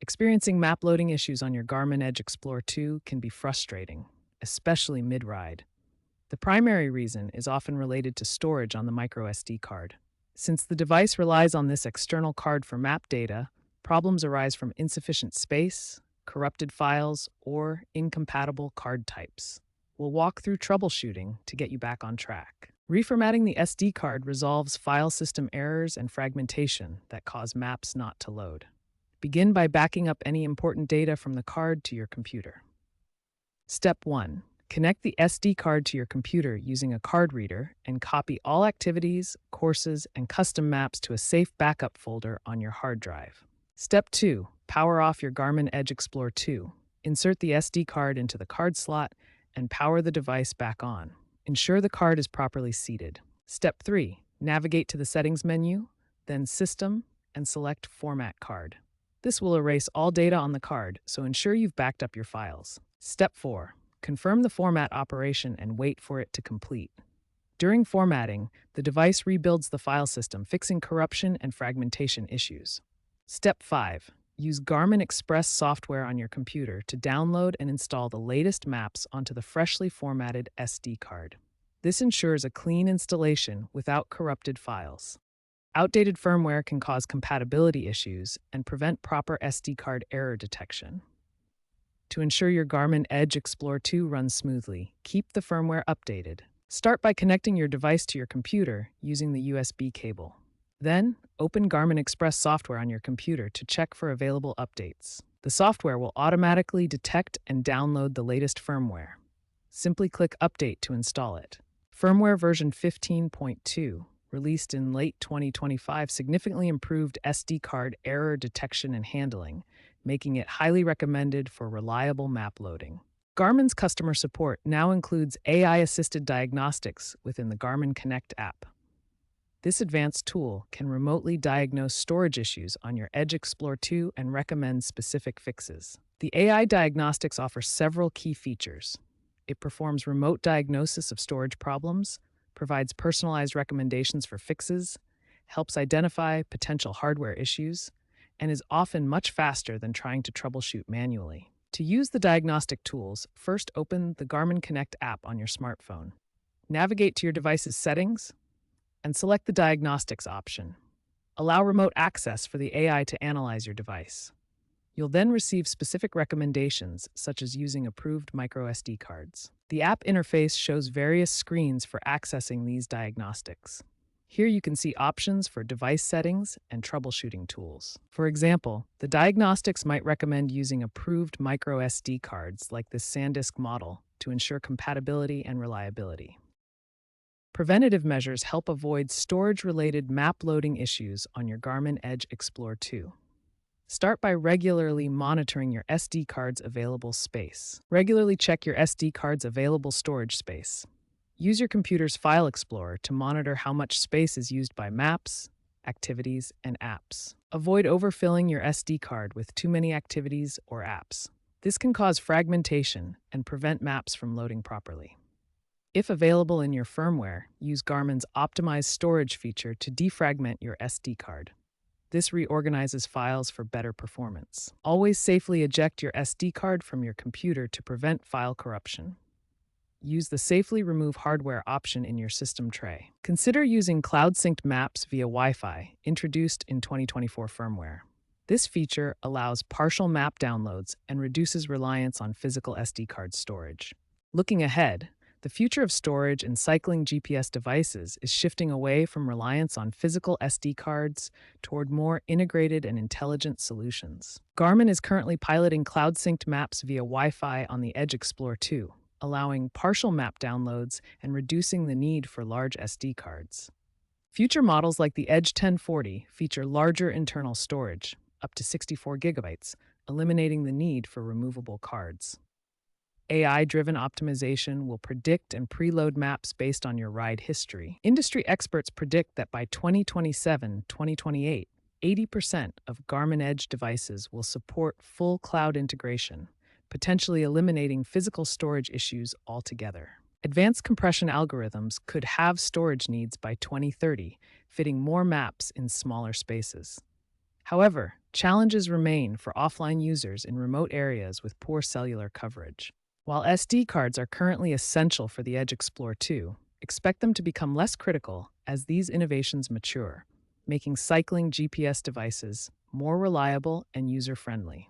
Experiencing map loading issues on your Garmin Edge Explore 2 can be frustrating, especially mid-ride. The primary reason is often related to storage on the microSD card. Since the device relies on this external card for map data, problems arise from insufficient space, corrupted files, or incompatible card types. We'll walk through troubleshooting to get you back on track. Reformatting the SD card resolves file system errors and fragmentation that cause maps not to load. Begin by backing up any important data from the card to your computer. Step 1. Connect the SD card to your computer using a card reader and copy all activities, courses, and custom maps to a safe backup folder on your hard drive. Step 2. Power off your Garmin Edge Explore 2. Insert the SD card into the card slot and power the device back on. Ensure the card is properly seated. Step 3. Navigate to the Settings menu, then System, and select Format Card. This will erase all data on the card, so ensure you've backed up your files. Step 4. Confirm the format operation and wait for it to complete. During formatting, the device rebuilds the file system, fixing corruption and fragmentation issues. Step 5. Use Garmin Express software on your computer to download and install the latest maps onto the freshly formatted SD card. This ensures a clean installation without corrupted files. Outdated firmware can cause compatibility issues and prevent proper SD card error detection. To ensure your Garmin Edge Explore 2 runs smoothly, keep the firmware updated. Start by connecting your device to your computer using the USB cable. Then, open Garmin Express software on your computer to check for available updates. The software will automatically detect and download the latest firmware. Simply click Update to install it. Firmware version 15.2, released in late 2025, significantly improved SD card error detection and handling, making it highly recommended for reliable map loading. Garmin's customer support now includes AI-assisted diagnostics within the Garmin Connect app. This advanced tool can remotely diagnose storage issues on your Edge Explore 2 and recommend specific fixes. The AI diagnostics offers several key features. It performs remote diagnosis of storage problems, provides personalized recommendations for fixes, helps identify potential hardware issues, and is often much faster than trying to troubleshoot manually. To use the diagnostic tools, first open the Garmin Connect app on your smartphone. Navigate to your device's settings and select the Diagnostics option. Allow remote access for the AI to analyze your device. You'll then receive specific recommendations, such as using approved microSD cards. The app interface shows various screens for accessing these diagnostics. Here you can see options for device settings and troubleshooting tools. For example, the diagnostics might recommend using approved microSD cards like this SanDisk model to ensure compatibility and reliability. Preventative measures help avoid storage-related map loading issues on your Garmin Edge Explore 2. Start by regularly monitoring your SD card's available space. Regularly check your SD card's available storage space. Use your computer's File Explorer to monitor how much space is used by maps, activities, and apps. Avoid overfilling your SD card with too many activities or apps. This can cause fragmentation and prevent maps from loading properly. If available in your firmware, use Garmin's Optimized Storage feature to defragment your SD card. This reorganizes files for better performance. Always safely eject your SD card from your computer to prevent file corruption. Use the Safely Remove Hardware option in your system tray. Consider using cloud-synced maps via Wi-Fi, introduced in 2024 firmware. This feature allows partial map downloads and reduces reliance on physical SD card storage. Looking ahead, the future of storage and cycling GPS devices is shifting away from reliance on physical SD cards toward more integrated and intelligent solutions. Garmin is currently piloting cloud-synced maps via Wi-Fi on the Edge Explore 2, allowing partial map downloads and reducing the need for large SD cards. Future models like the Edge 1040 feature larger internal storage, up to 64 gigabytes, eliminating the need for removable cards. AI-driven optimization will predict and preload maps based on your ride history. Industry experts predict that by 2027-2028, 80% of Garmin Edge devices will support full cloud integration, potentially eliminating physical storage issues altogether. Advanced compression algorithms could halve storage needs by 2030, fitting more maps in smaller spaces. However, challenges remain for offline users in remote areas with poor cellular coverage. While SD cards are currently essential for the Edge Explore 2, expect them to become less critical as these innovations mature, making cycling GPS devices more reliable and user-friendly.